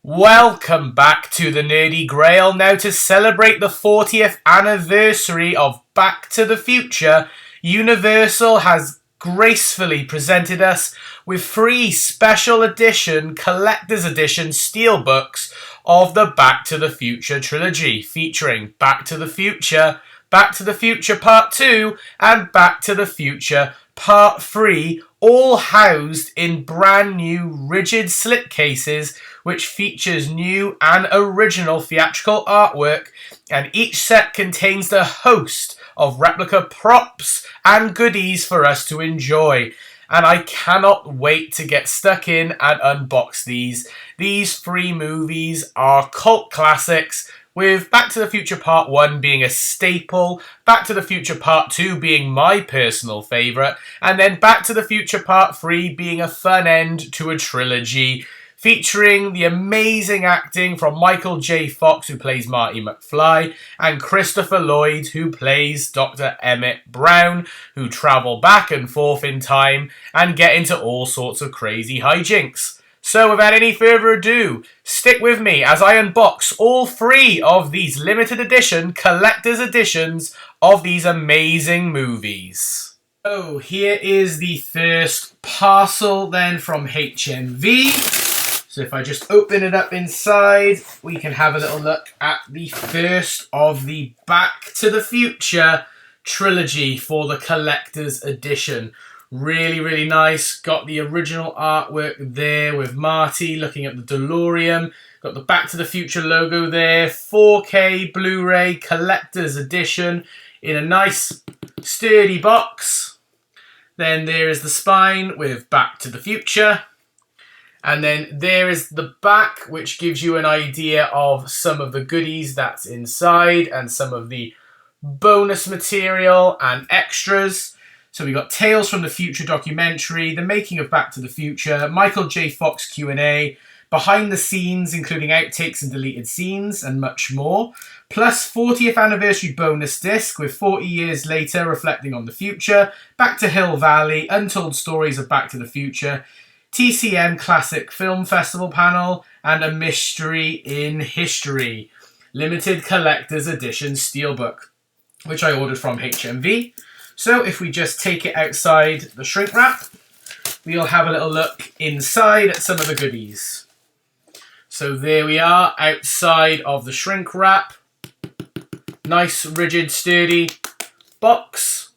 Welcome back to the Nerdy Grail. Now, to celebrate the 40th anniversary of Back to the Future, Universal has gracefully presented us with 3 special edition, collector's edition steelbooks of the Back to the Future trilogy, featuring Back to the Future Part 2, and Back to the Future Part 3, all housed in brand new rigid slipcases, which features new and original theatrical artwork, and each set contains a host of replica props and goodies for us to enjoy. And I cannot wait to get stuck in and unbox these. These 3 movies are cult classics, with Back to the Future Part 1 being a staple, Back to the Future Part 2 being my personal favourite, and then Back to the Future Part 3 being a fun end to a trilogy, featuring the amazing acting from Michael J. Fox, who plays Marty McFly, and Christopher Lloyd, who plays Dr. Emmett Brown, who travel back and forth in time and get into all sorts of crazy hijinks. So without any further ado, stick with me as I unbox all 3 of these limited edition collector's editions of these amazing movies. So here is the first parcel then from HMV. So if I just open it up inside, we can have a little look at the first of the Back to the Future trilogy for the collector's edition. Really, really nice. Got the original artwork there with Marty looking at the DeLorean. Got the Back to the Future logo there. 4K Blu-ray collector's edition in a nice sturdy box. Then there is the spine with Back to the Future. And then there is the back, which gives you an idea of some of the goodies that's inside and some of the bonus material and extras. So we got Tales from the Future documentary, the making of Back to the Future, Michael J. Fox Q&A, behind the scenes, including outtakes and deleted scenes, and much more. Plus 40th anniversary bonus disc with 40 years later reflecting on the future, Back to Hill Valley, Untold Stories of Back to the Future, TCM Classic Film Festival panel, and a Mystery in History limited collector's edition steelbook, which I ordered from HMV. So if we just take it outside the shrink wrap, we'll have a little look inside at some of the goodies. So there we are outside of the shrink wrap. Nice, rigid, sturdy box,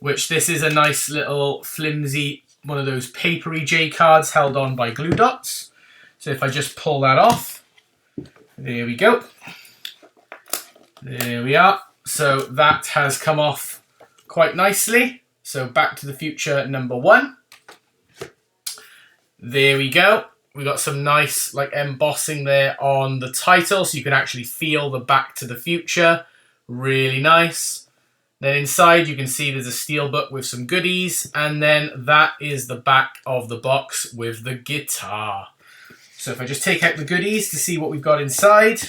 which this is a nice little flimsy, one of those papery J cards held on by glue dots. So if I just pull that off, there we go. There we are. So that has come off quite nicely. So Back to the Future number 1. There we go. We got some nice like embossing there on the title, so you can actually feel the Back to the Future. Really nice. Then inside you can see there's a steelbook with some goodies, and then that is the back of the box with the guitar. So if I just take out the goodies to see what we've got inside,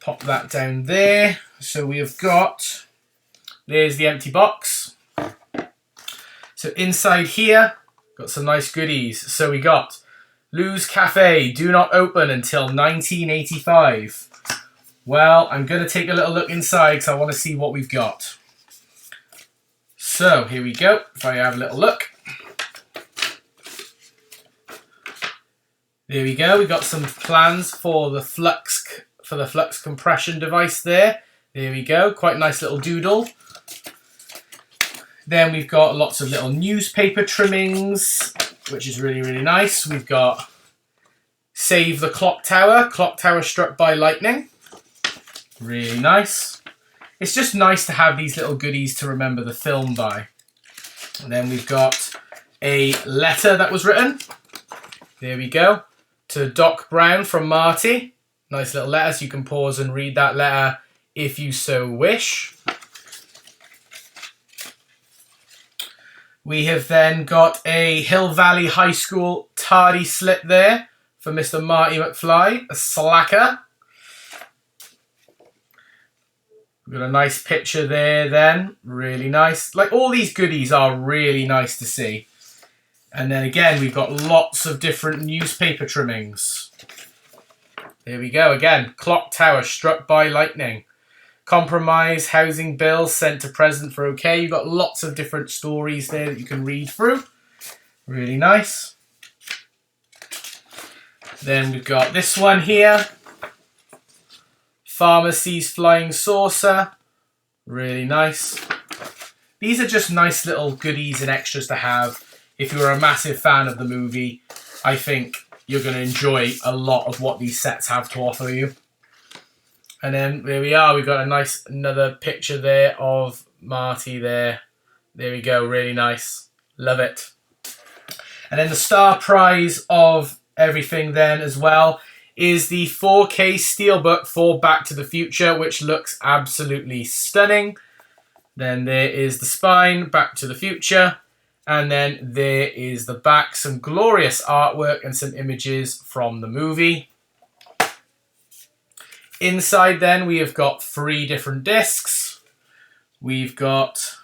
pop that down there. So we have got, there's the empty box. So inside here, got some nice goodies. So we got Lou's Cafe, do not open until 1985. Well, I'm going to take a little look inside because I want to see what we've got. So here we go. If I have a little look. There we go. We got some plans for the flux compression device there. There we go. Quite a nice little doodle. Then we've got lots of little newspaper trimmings, which is really, really nice. We've got Save the Clock Tower struck by lightning. Really nice. It's just nice to have these little goodies to remember the film by. And then we've got a letter that was written. There we go. To Doc Brown from Marty. Nice little letter, so you can pause and read that letter if you so wish. We have then got a Hill Valley High School tardy slip there for Mr. Marty McFly, a slacker. We've got a nice picture there then, really nice. Like, all these goodies are really nice to see. And then again, we've got lots of different newspaper trimmings. There we go again. Clock tower struck by lightning. Compromise, housing bill sent to president for okay. You've got lots of different stories there that you can read through. Really nice. Then we've got this one here. Farmer sees flying saucer. Really nice. These are just nice little goodies and extras to have. If you're a massive fan of the movie, I think you're going to enjoy a lot of what these sets have to offer you. And then there we are. We've got another picture there of Marty there. There we go. Really nice. Love it. And then the star prize of everything then as well is the 4K Steelbook for Back to the Future, which looks absolutely stunning. Then there is the spine, Back to the Future. And then there is the back, some glorious artwork and some images from the movie. Inside then we have got 3 different discs. We've got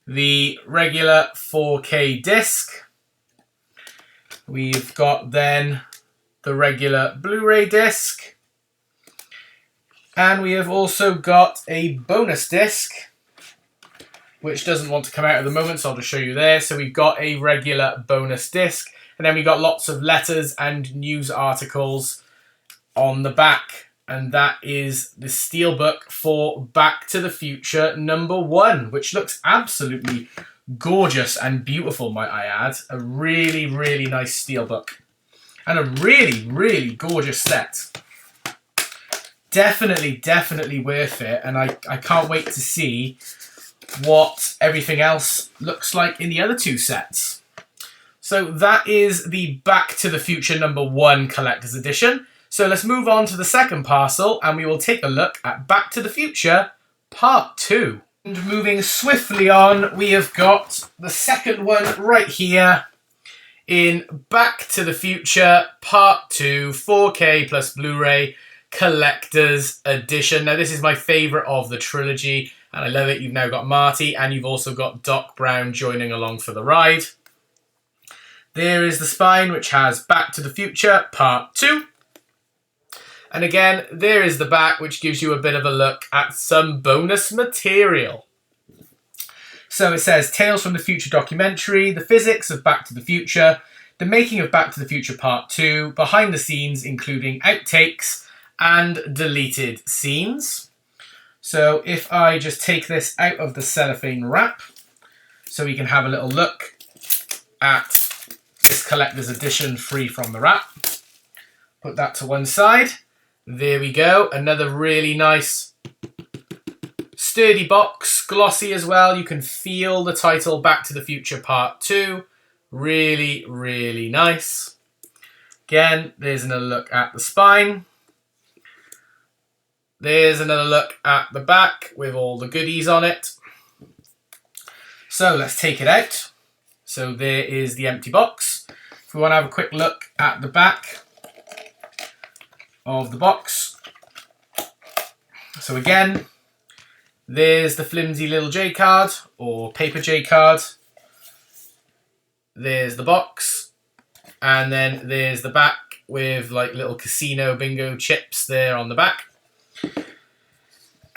the regular 4K disc. We've got then the regular Blu-ray disc. And we have also got a bonus disc, which doesn't want to come out at the moment, so I'll just show you there. So we've got a regular bonus disc, and then we've got lots of letters and news articles on the back. And that is the Steelbook for Back to the Future #1, which looks absolutely gorgeous and beautiful, might I add. A really, really nice Steelbook. And a really, really gorgeous set. Definitely, definitely worth it. And I can't wait to see what everything else looks like in the other 2 sets. So that is the Back to the Future #1 Collector's Edition. So let's move on to the second parcel and we will take a look at Back to the Future Part 2. And moving swiftly on, we have got the second one right here in Back to the Future Part 2 4K plus Blu-ray Collector's Edition. Now this is my favourite of the trilogy and I love it. You've now got Marty and you've also got Doc Brown joining along for the ride. There is the spine, which has Back to the Future Part 2. And again, there is the back, which gives you a bit of a look at some bonus material. So it says, Tales from the Future documentary, the physics of Back to the Future, the making of Back to the Future Part 2, behind the scenes, including outtakes and deleted scenes. So if I just take this out of the cellophane wrap, so we can have a little look at this collector's edition free from the wrap. Put that to one side. There we go. Another really nice sturdy box. Glossy as well. You can feel the title Back to the Future Part 2. Really, really nice. Again, there's another look at the spine. There's another look at the back with all the goodies on it. So let's take it out. So there is the empty box. If we want to have a quick look at the back of the box. So again, there's the flimsy little J card or paper J card. There's the box. And then there's the back with like little casino bingo chips there on the back.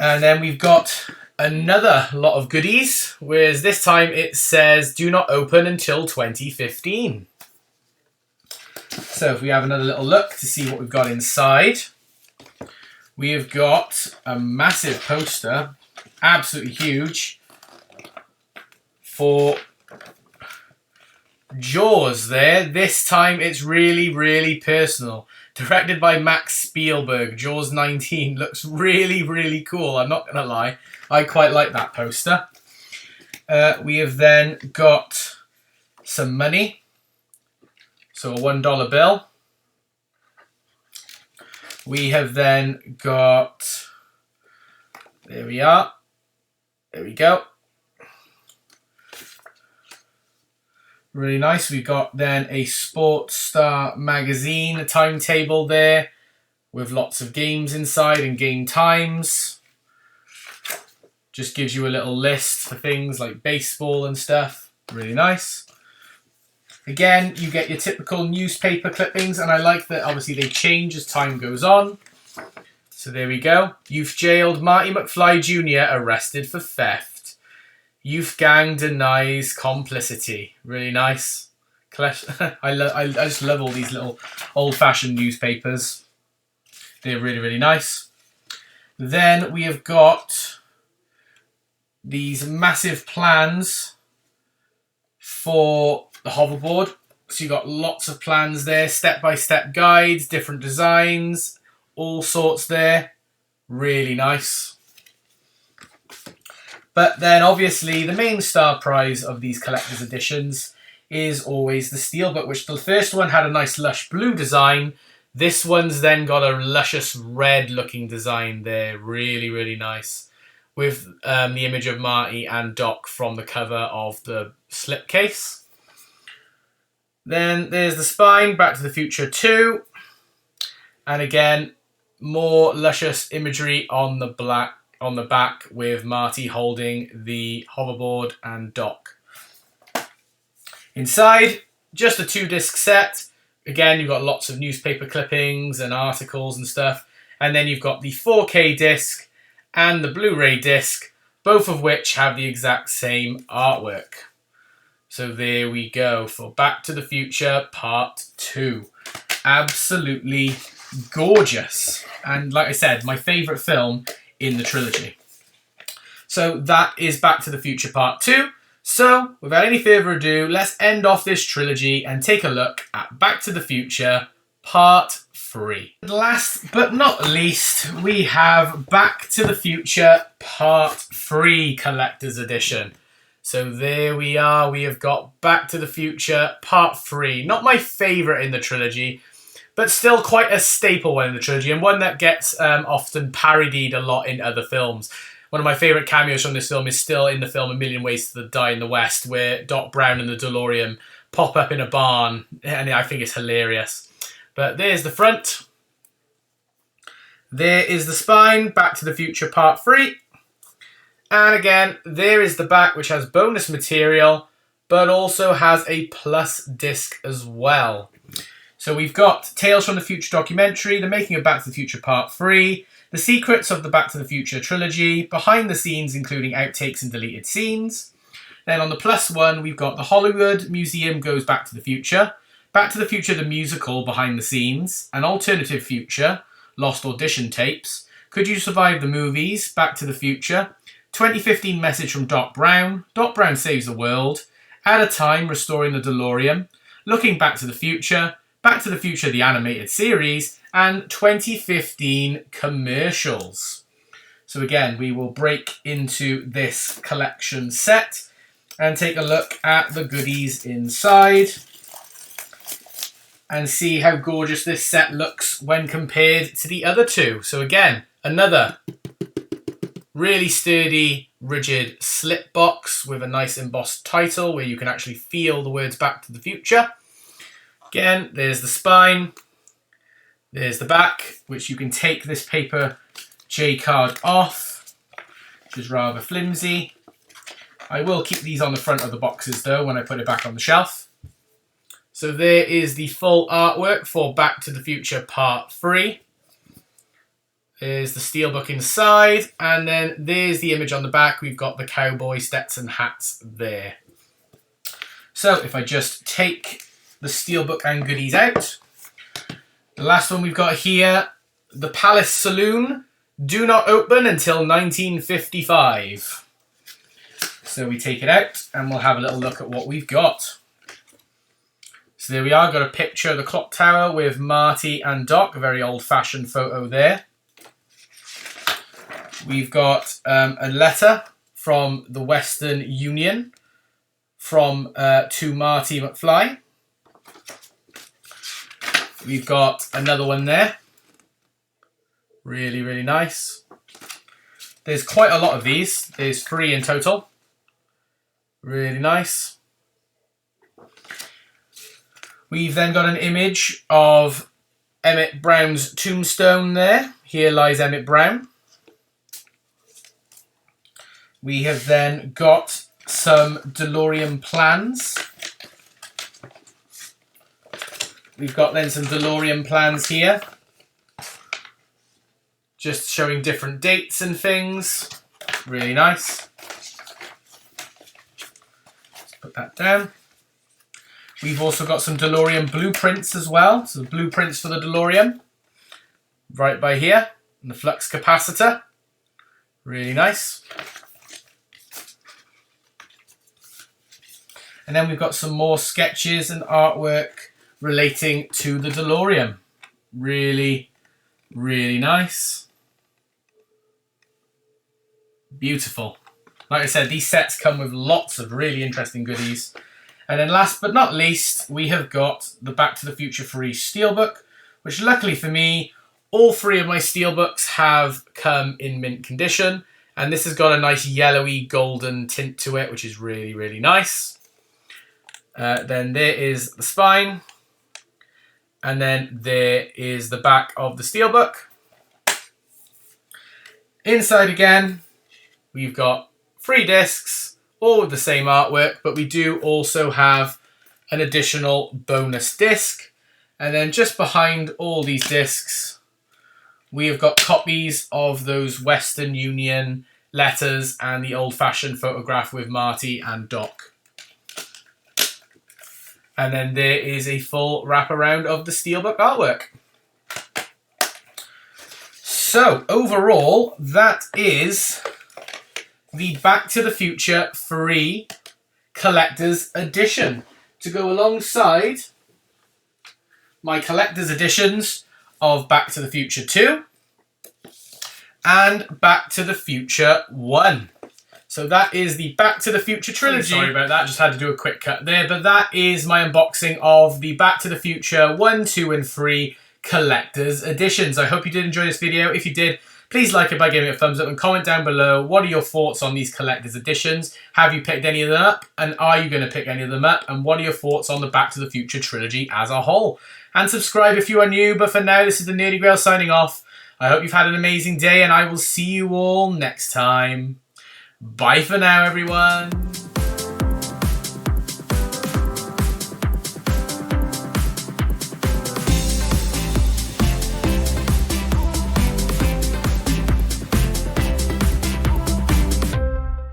And then we've got another lot of goodies, whereas this time it says do not open until 2015. So if we have another little look to see what we've got inside, we have got a massive poster, absolutely huge, for Jaws there. This time it's really, really personal. Directed by Max Spielberg, Jaws 19. Looks really, really cool, I'm not going to lie. I quite like that poster. We have then got some money. So a $1 bill. We have then got, there we are. There we go. Really nice. We've got then a Sports Star magazine, a timetable there with lots of games inside and game times. Just gives you a little list for things like baseball and stuff. Really nice. Again, you get your typical newspaper clippings, and I like that obviously they change as time goes on. So there we go. Youth jailed Marty McFly Jr. arrested for theft. Youth gang denies complicity. Really nice. I just love all these little old-fashioned newspapers. They're really, really nice. Then we have got these massive plans for the hoverboard. So you've got lots of plans there, step-by-step guides, different designs, all sorts there. Really nice. But then obviously the main star prize of these collector's editions is always the Steelbook, which the first one had a nice lush blue design. This one's then got a luscious red looking design there. Really, really nice. With the image of Marty and Doc from the cover of the slipcase. Then there's the spine, Back to the Future 2. And again, more luscious imagery on the back with Marty holding the hoverboard and Doc. Inside, just a 2-disc set. Again, you've got lots of newspaper clippings and articles and stuff. And then you've got the 4K disc and the Blu-ray disc, both of which have the exact same artwork. So there we go for Back to the Future Part 2. Absolutely gorgeous. And like I said, my favourite film in the trilogy. So that is Back to the Future Part 2. So, without any further ado, let's end off this trilogy and take a look at Back to the Future Part 3. Last but not least, we have Back to the Future Part 3 Collector's Edition. So there we are, we have got Back to the Future Part 3. Not my favourite in the trilogy, but still quite a staple one in the trilogy, and one that gets often parodied a lot in other films. One of my favourite cameos from this film is still in the film A Million Ways to Die in the West, where Doc Brown and the DeLorean pop up in a barn, and I think it's hilarious. But there's the front. There is the spine, Back to the Future Part 3. And again, there is the back, which has bonus material, but also has a plus disc as well. So we've got Tales from the Future documentary, The Making of Back to the Future Part 3, The Secrets of the Back to the Future trilogy, behind the scenes including outtakes and deleted scenes. Then on the plus one, we've got The Hollywood Museum Goes Back to the Future, Back to the Future the Musical behind the scenes, An Alternative Future, Lost Audition Tapes, Could You Survive the Movies, Back to the Future, 2015 Message from Doc Brown, Doc Brown Saves the World, At a Time Restoring the DeLorean, Looking Back to the Future the Animated Series, and 2015 commercials. So again, we will break into this collection set and take a look at the goodies inside and see how gorgeous this set looks when compared to the other two. So again, another really sturdy, rigid slip box with a nice embossed title where you can actually feel the words Back to the Future. Again, there's the spine. There's the back, which you can take this paper J-card off, which is rather flimsy. I will keep these on the front of the boxes though when I put it back on the shelf. So there is the full artwork for Back to the Future Part 3. There's the Steelbook inside, and then there's the image on the back. We've got the cowboy Stetson hats there. So if I just take the Steelbook and goodies out. The last one we've got here, the Palace Saloon, do not open until 1955. So we take it out and we'll have a little look at what we've got. So there we are, got a picture of the clock tower with Marty and Doc, a very old-fashioned photo there. We've got a letter from the Western Union to Marty McFly. We've got another one there. Really, really nice. There's quite a lot of these. There's 3 in total. Really nice. We've then got an image of Emmett Brown's tombstone there. Here lies Emmett Brown. We have then got some DeLorean plans. we've got then some DeLorean plans here. Just showing different dates and things. Really nice. Let's put that down. We've also got some DeLorean blueprints as well. So the blueprints for the DeLorean. Right by here. And the flux capacitor. Really nice. And then we've got some more sketches and artwork relating to the DeLorean. Really, really nice. Beautiful. Like I said, these sets come with lots of really interesting goodies. And then last but not least, we have got the Back to the Future 3 Steelbook, which luckily for me, all three of my Steelbooks have come in mint condition. And this has got a nice yellowy golden tint to it, which is really, really nice. Then there is the spine. And then there is the back of the Steelbook. Inside again, we've got 3 discs, all with the same artwork, but we do also have an additional bonus disc. And then just behind all these discs, we have got copies of those Western Union letters and the old-fashioned photograph with Marty and Doc. And then there is a full wraparound of the Steelbook artwork. So, overall, that is the Back to the Future 3 Collector's Edition. To go alongside my Collector's Editions of Back to the Future 2 and Back to the Future 1. So that is the Back to the Future trilogy. Sorry about that, just had to do a quick cut there. But that is my unboxing of the Back to the Future 1, 2 and 3 Collector's Editions. I hope you did enjoy this video. If you did, please like it by giving it a thumbs up and comment down below. What are your thoughts on these Collector's Editions? Have you picked any of them up? And are you going to pick any of them up? And what are your thoughts on the Back to the Future trilogy as a whole? And subscribe if you are new. But for now, this is the Nerdy Grail signing off. I hope you've had an amazing day and I will see you all next time. Bye for now, everyone.